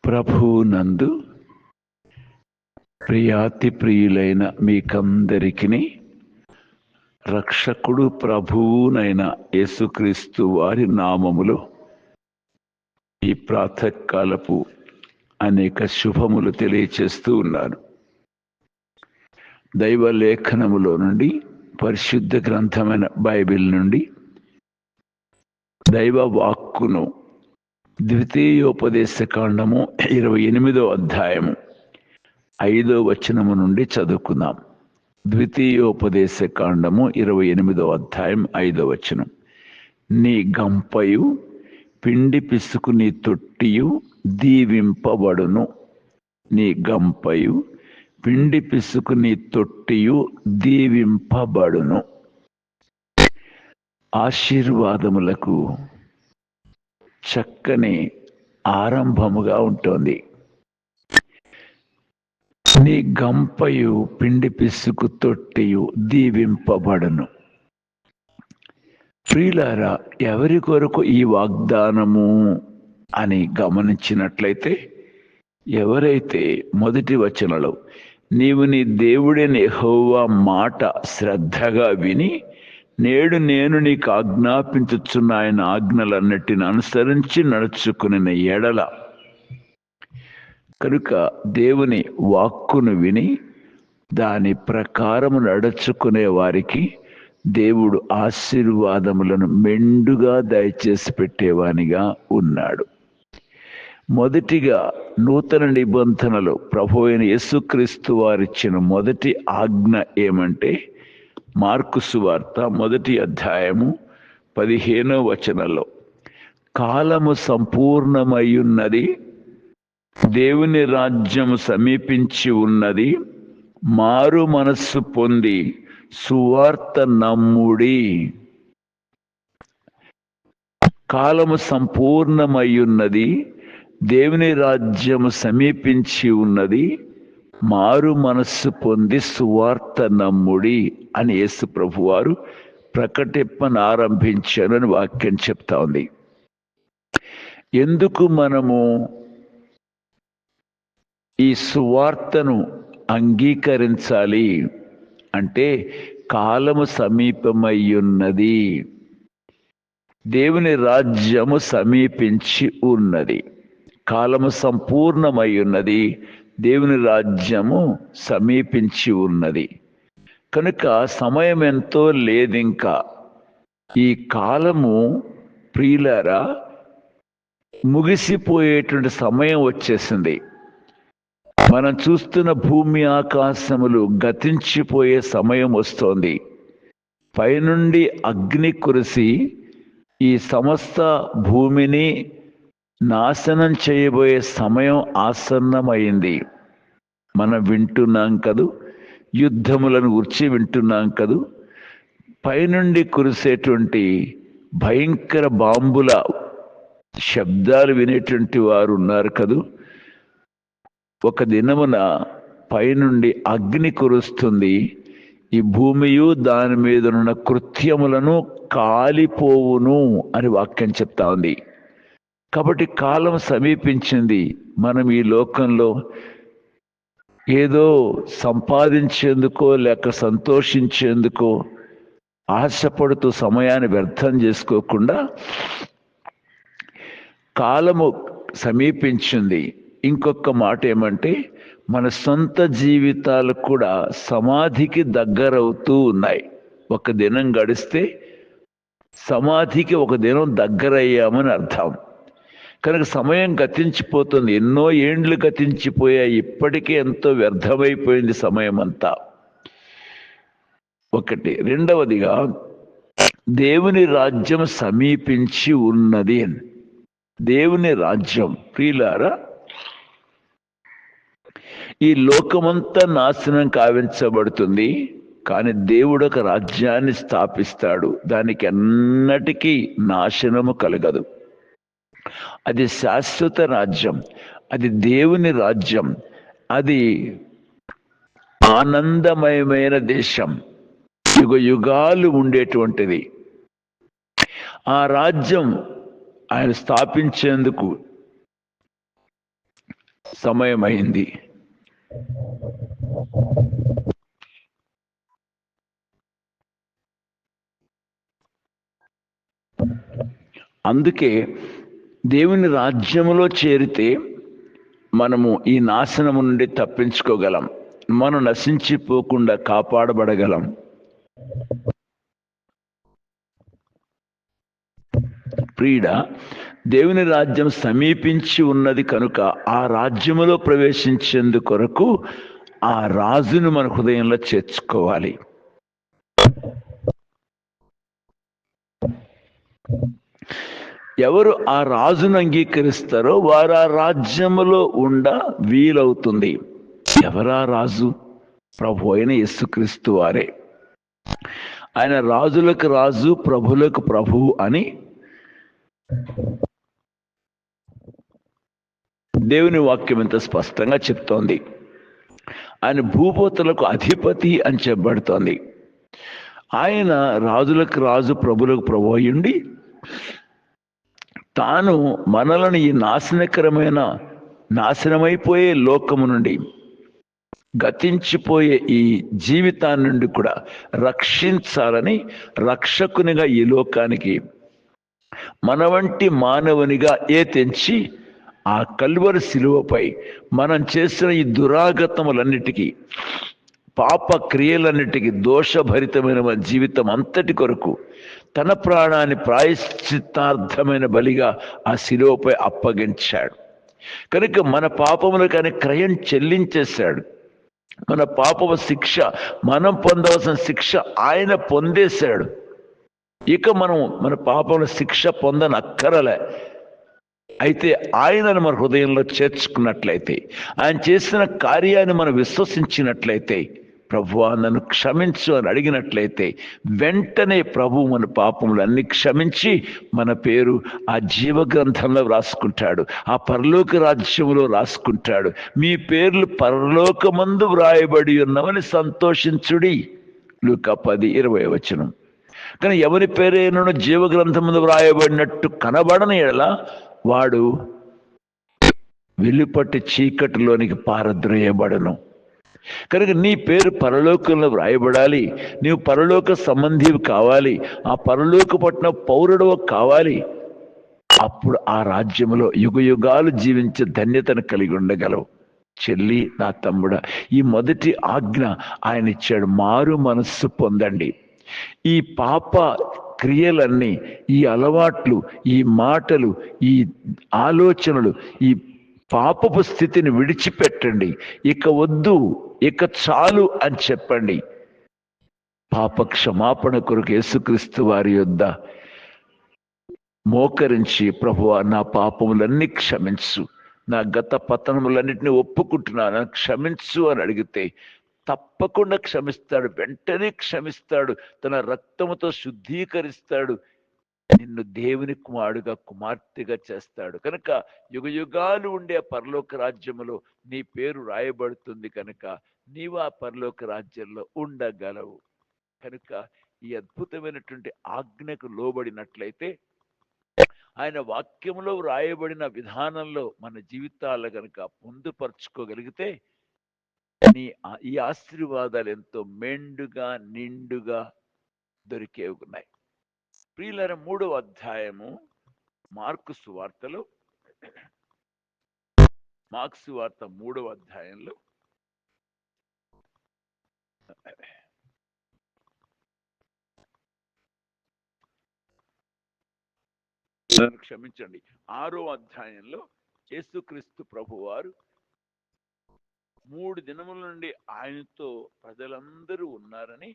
ప్రభువునందు ప్రియాతి ప్రియులైన మీకందరికీ రక్షకుడు ప్రభువునైన యేసుక్రీస్తు వారి నామములో ఈ ప్రాతకాలపు అనేక శుభములు తెలియచేస్తూ ఉన్నాను. దైవ లేఖనములో నుండి, పరిశుద్ధ గ్రంథమైన బైబిల్ నుండి దైవ వాక్కును ద్వితీయోపదేశ కాండము 28వ అధ్యాయము 5వ వచనము నుండి చదువుకుందాం. ద్వితీయోపదేశ కాండము 28వ అధ్యాయం 5వ వచనం. నీ గంపయు పిండి పిసుకు నీ తొట్టియు దీవింపబడును. నీ గంపయు పిండి పిసుకు నీ తొట్టియు దీవింపబడును. ఆశీర్వాదములకు చక్కని ఆరంభముగా ఉంటుంది. నీ గంపయు పిండి పిసుకు తొట్టియు దీవింపబడును. ప్రియులారా, ఎవరి కొరకు ఈ వాగ్దానము అని గమనించినట్లయితే, ఎవరైతే మొదటి వచనంలో నీవు నీ దేవుడైన యెహోవా మాట శ్రద్ధగా విని నేడు నేను నీకు ఆజ్ఞాపించుచున్న ఆయన ఆజ్ఞలన్నిటిని అనుసరించి నడుచుకుని ఎడల, కనుక దేవుని వాక్కును విని దాని ప్రకారము నడుచుకునే వారికి దేవుడు ఆశీర్వాదములను మెండుగా దయచేసి పెట్టేవానిగా ఉన్నాడు. మొదటిగా నూతన నిబంధనలో ప్రభువైన యేసుక్రీస్తు వారిచ్చిన మొదటి ఆజ్ఞ ఏమంటే, మార్కు సువార్త 1వ అధ్యాయము 15వ వచనంలో, కాలము సంపూర్ణమయ్యున్నది, దేవుని రాజ్యము సమీపించి ఉన్నది, మారు మనస్సు పొంది సువార్త నమ్ముడి. కాలము సంపూర్ణమయ్యున్నది, దేవుని రాజ్యము సమీపించి ఉన్నది, మారు మనస్సు పొంది సువార్త నమ్ముడి అని యేసు ప్రభువారు ప్రకటింపను ఆరంభించారు అని వాక్యం చెప్తా ఉంది. ఎందుకు మనము ఈ సువార్తను అంగీకరించాలి అంటే, కాలము సమీపమయ్యున్నది, దేవుని రాజ్యము సమీపించి ఉన్నది, కాలము సంపూర్ణమయ్యున్నది, దేవుని రాజ్యము సమీపించి ఉన్నది. కనుక సమయం ఎంతో లేదింకా. ఈ కాలము ప్రియులారా ముగిసిపోయేటువంటి సమయం వచ్చేసింది. మనం చూస్తున్న భూమి ఆకాశములు గతించిపోయే సమయం వస్తోంది. పైనుండి అగ్ని కురిసి ఈ సమస్త భూమిని నాశనం చేయబోయే సమయం ఆసన్నమైంది. మనం వింటున్నాం కదూ, యుద్ధములను గురించి వింటున్నాం కదూ, పైనుండి కురిసేటువంటి భయంకర బాంబుల శబ్దాలు వినేటువంటి వారు ఉన్నారు కదూ. ఒక దినమున పైనుండి అగ్ని కురుస్తుంది, ఈ భూమియు దాని మీద ఉన్న కృత్యములను కాలిపోవును అని వాక్యం చెప్తా ఉంది. కాబట్టి కాలం సమీపించింది. మనం ఈ లోకంలో ఏదో సంపాదించేందుకో లేక సంతోషించేందుకో ఆశపడుతూ సమయాన్ని వ్యర్థం చేసుకోకుండా కాలము సమీపించింది. ఇంకొక మాట ఏమంటే, మన సొంత జీవితాలు కూడా సమాధికి దగ్గరవుతూ ఉన్నాయి. ఒక దినం గడిస్తే సమాధికి ఒక దినం దగ్గరయ్యామని అర్థం. కనుక సమయం గతించిపోతుంది. ఎన్నో ఏండ్లు గతించిపోయాయి. ఇప్పటికీ ఎంతో వ్యర్థమైపోయింది సమయం అంతా. ఒకటి. రెండవదిగా, దేవుని రాజ్యం సమీపించి ఉన్నది. దేవుని రాజ్యం ప్రియులారా, ఈ లోకమంతా నాశనం కావించబడుతుంది, కానీ దేవుడు ఒక రాజ్యాన్ని స్థాపిస్తాడు. దానికి అన్నటికీ నాశనము కలగదు. అది శాశ్వత రాజ్యం, అది దేవుని రాజ్యం, అది ఆనందమయమైన దేశం, యుగ యుగాలు ఉండేటువంటిది. ఆ రాజ్యం ఆయన స్థాపించేందుకు సమయమైంది. అందుకే దేవుని రాజ్యములో చేరితే మనము ఈ నాశనము నుండి తప్పించుకోగలం, మనం నశించిపోకుండా కాపాడబడగలం. ప్రియుడ, దేవుని రాజ్యం సమీపించి ఉన్నది కనుక ఆ రాజ్యములో ప్రవేశించేందుకొరకు ఆ రాజును మన హృదయంలో చేర్చుకోవాలి. ఎవరు ఆ రాజును అంగీకరిస్తారో వారు ఆ రాజ్యములో ఉండ వీలవుతుంది. ఎవరా రాజు? ప్రభు అయిన యేసుక్రీస్తు వారే. ఆయన రాజులకు రాజు, ప్రభులకు ప్రభు అని దేవుని వాక్యం ఎంత స్పష్టంగా చెప్తోంది. ఆయన భూపోతులకు అధిపతి అని చెప్పబడుతోంది. ఆయన రాజులకు రాజు, ప్రభులకు ప్రభు అయ్యుండి తాను మనలను ఈ నాశనమైపోయే లోకము నుండి, గతించిపోయే ఈ జీవితాన్ని నుండి కూడా రక్షించాలని రక్షకునిగా ఈ లోకానికి మన వంటి మానవునిగా తెంచి ఆ కల్వరి శిలువపై మనం చేసిన ఈ దురాగతములన్నిటికీ, పాప క్రియలన్నిటికీ, దోషభరితమైన మన జీవితం అంతటి కొరకు తన ప్రాణాన్ని ప్రాయశ్చిత్తార్థమైన బలిగా ఆ శిలువపై అప్పగించాడు. కనుక మన పాపములకు ఆయన క్రయం చెల్లించేశాడు. మన పాపము శిక్ష, మనం పొందవలసిన శిక్ష ఆయన పొందేశాడు. ఇక మనం మన పాపముల శిక్ష పొందనక్కరలే. అయితే ఆయనను మన హృదయంలో చేర్చుకున్నట్లయితే, ఆయన చేసిన కార్యాన్ని మనం విశ్వసించినట్లయితే, ప్రభువా నన్ను క్షమించు అని అడిగినట్లయితే వెంటనే ప్రభు మన పాపములన్నీ క్షమించి మన పేరు ఆ జీవగ్రంథంలో రాసుకుంటాడు, ఆ పరలోక రాజ్యంలో రాసుకుంటాడు. మీ పేర్లు పరలోకమందు వ్రాయబడి ఉన్నవని సంతోషించుడి. లూకా 10:20. కానీ ఎవరి పేరైనను జీవగ్రంథముందు వ్రాయబడినట్టు కనబడని ఎడల వాడు వెలుపటి చీకటిలోనికి పారద్రోయబడను. కనుక నీ పేరు పరలోకంలో వ్రాయబడాలి. నీవు పరలోక సంబంధివి కావాలి, ఆ పరలోక పట్ల పౌరుడవ కావాలి. అప్పుడు ఆ రాజ్యంలో యుగయుగాలు జీవించే ధన్యతను కలిగి ఉండగలవు. చెల్లి, నా తమ్ముడా, ఈ మొదటి ఆజ్ఞ ఆయన ఇచ్చాడు, మారు మనస్సు పొందండి. ఈ పాప క్రియలన్నీ, ఈ అలవాట్లు, ఈ మాటలు, ఈ ఆలోచనలు, ఈ పాపపు స్థితిని విడిచిపెట్టండి. ఇక వద్దు, ఇక చాలు అని చెప్పండి. పాప క్షమాపణ కొరకు యేసుక్రీస్తు వారి యొద్ద మోకరించి, ప్రభువా నా పాపములన్నీ క్షమించు, నా గత పతనములన్నింటినీ ఒప్పుకుంటున్నాను, క్షమించు అని అడిగితే తప్పకుండా క్షమిస్తాడు. వెంటనే క్షమిస్తాడు. తన రక్తముతో శుద్ధీకరిస్తాడు. నిన్ను దేవుని కుమారుడుగా, కుమార్తెగా చేస్తాడు. కనుక యుగయుగాలు ఉండే పరలోక రాజ్యములో నీ పేరు రాయబడుతుంది. కనుక నీవు ఆ పరలోక రాజ్యంలో ఉండగలవు. కనుక ఈ అద్భుతమైనటువంటి ఆజ్ఞకు లోబడినట్లయితే, ఆయన వాక్యములో రాయబడిన విధానంలో మన జీవితాలు కనుక పొందుపరుచుకోగలిగితే ఈ ఆశీర్వాదాలు ఎంతో మెండుగా, నిండుగా దొరికే ఉన్నాయి. ప్రియులారా, 3వ అధ్యాయము మార్కు సువార్తలో, మార్కు సువార్త 3వ అధ్యాయంలో క్షమించండి 6వ అధ్యాయంలో యేసుక్రీస్తు ప్రభువారు 3 దినముల నుండి ఆయనతో ప్రజలందరూ ఉన్నారని,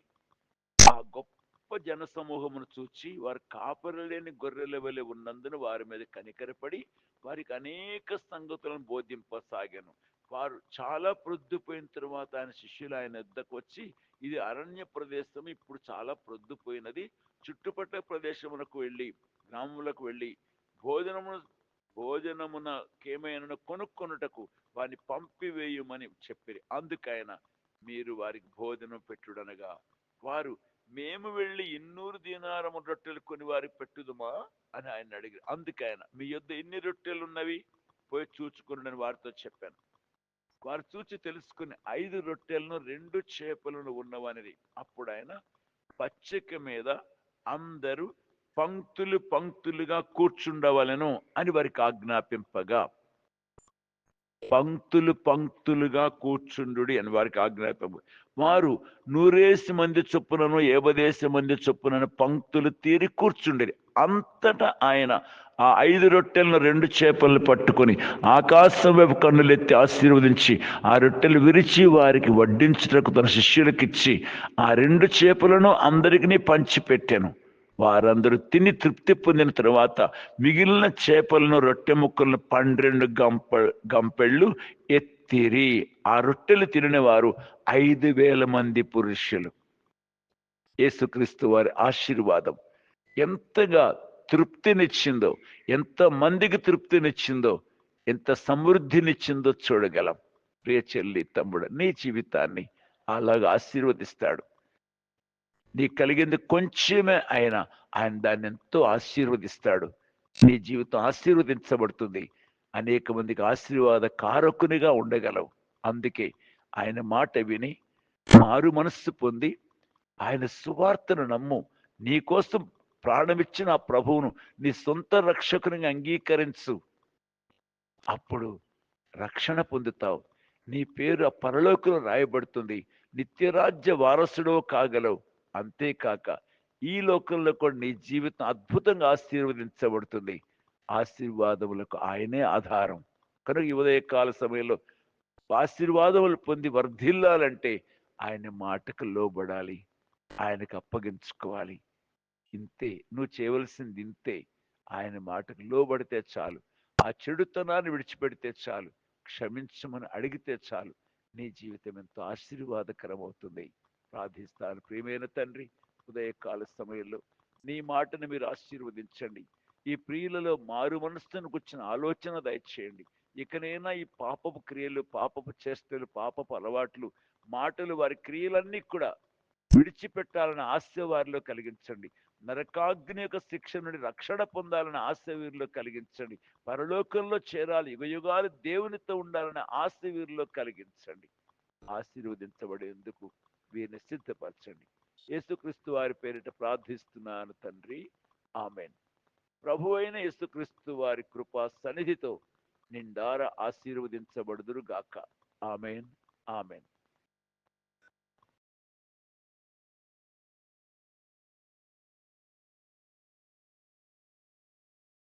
ఆ గొప్ప జన సమూహమును చూచి వారు కాపరులేని గొర్రెల వలె ఉన్నందున వారి మీద కనికరపడి వారికి అనేక సంగతులను బోధింపసాగాను. వారు చాలా ప్రొద్దుపోయిన తరువాత ఆయన శిష్యులు ఆయన వద్దకు వచ్చి, ఇది అరణ్య ప్రదేశం, ఇప్పుడు చాలా ప్రొద్దుపోయినది, చుట్టుపక్కల ప్రదేశములకు వెళ్ళి, గ్రామములకు వెళ్ళి భోజనమునకేమైనా కొనుక్కొనుటకు వారిని పంపివేయమని చెప్పిరి. అందుకైన మీరు వారికి భోజనం పెట్టుడనగా వారు, మేము వెళ్ళి 200 దీనారము రొట్టెలు కొని వారికి పెట్టుదుమా అని ఆయన అడిగారు. అందుకైన, మీ యొద్ద ఎన్ని రొట్టెలు ఉన్నవి? పోయి చూచుకున్నాడని వారితో చెప్పాను. వారు చూచి తెలుసుకుని 5 రొట్టెలను 2 చేపలను ఉన్నవనిది. అప్పుడు ఆయన పచ్చిక మీద అందరూ పంక్తులు పంక్తులుగా కూర్చుండవలెను అని వారికి ఆజ్ఞాపింపగా, పంక్తులు పంక్తులుగా కూర్చుండుడి అని వారికి ఆజ్ఞాపింప, వారు 100 మంది చొప్పునను 50 మంది చొప్పునను పంక్తులు తీరి కూర్చుండిరి. అంతటా ఆయన ఆ 5 రొట్టెలను 2 చేపలను పట్టుకొని ఆకాశం వైపు కన్నులెత్తి ఆశీర్వదించి ఆ రొట్టెలు విరిచి వారికి వడ్డించుటకు తన శిష్యులకిచ్చి ఆ 2 చేపలను అందరికీ పంచిపెట్టాను. వారందరూ తిని తృప్తి పొందిన తరువాత మిగిలిన చేపలను రొట్టె ముక్కలను 12 గంపెళ్ళు ఎత్తిరి. ఆ రొట్టెలు తినిన వారు 5,000 మంది పురుషులు. యేసుక్రీస్తు వారి ఆశీర్వాదం ఎంతగా తృప్తినిచ్చిందో, ఎంత మందికి తృప్తినిచ్చిందో, ఎంత సమృద్ధినిచ్చిందో చూడగలం. ప్రియ చెల్లి, తమ్ముడు, నీ జీవితాన్ని అలాగా ఆశీర్వదిస్తాడు. నీకు కలిగింది కొంచెమే అయినా ఆయన దాన్ని ఎంతో ఆశీర్వదిస్తాడు. నీ జీవితం ఆశీర్వదించబడుతుంది. అనేక మందికి ఆశీర్వాద కారకునిగా ఉండగలవు. అందుకే ఆయన మాట విని మారు మనస్సు పొంది ఆయన సువార్తను నమ్ము. నీకోసం ప్రాణమిచ్చిన ఆ ప్రభువును నీ సొంత రక్షకునిగా అంగీకరించు. అప్పుడు రక్షణ పొందుతావు. నీ పేరు ఆ పరలోకంలో రాయబడుతుంది. నిత్యరాజ్య వారసుడో కాగలవు. అంతేకాక ఈ లోకంలో కూడా నీ జీవితం అద్భుతంగా ఆశీర్వదించబడుతుంది. ఆశీర్వాదములకు ఆయనే ఆధారం. కనుక ఈ ఉదయకాల సమయంలో ఆశీర్వాదములు పొంది వర్ధిల్లాలంటే ఆయన మాటకు లోబడాలి, ఆయనకు అప్పగించుకోవాలి. ఇంతే నువ్వు చేయవలసింది, ఇంతే. ఆయన మాటకు లోబడితే చాలు. ఆ చెడుతనాన్ని విడిచిపెడితే చాలు. క్షమించమని అడిగితే చాలు. నీ జీవితం ఎంతో ఆశీర్వాదకరం అవుతుంది. ప్రార్థిస్తాను. ప్రియమైన తండ్రి, ఉదయకాల సమయంలో నీ మాటను మీరు ఆశీర్వదించండి. ఈ ప్రియులలో మారు మనస్సును గుర్చిన ఆలోచన దయచేయండి. ఇకనైనా ఈ పాపపు క్రియలు, పాపపు చేష్టలు, పాపపు అలవాట్లు, మాటలు, వారి క్రియలన్నీ కూడా విడిచిపెట్టాలని ఆశ వారిలో కలిగించండి. నరకాగ్ని యొక్క శిక్ష నుండి రక్షణ పొందాలని ఆశ వీరిలో కలిగించండి. పరలోకంలో చేరాలి, యుగయుగాలు దేవునితో ఉండాలని ఆశ వీరిలో కలిగించండి. ఆశీర్వదించబడేందుకు వీరిని సిద్ధపరచండి. యేసుక్రీస్తు వారి పేరిట ప్రార్థిస్తున్నాను తండ్రి, ఆమెన్. ప్రభు అయిన యేసుక్రీస్తు వారి కృపా సన్నిధితో నిండార ఆశీర్వదించబడుదురు గాక. Amen, amen.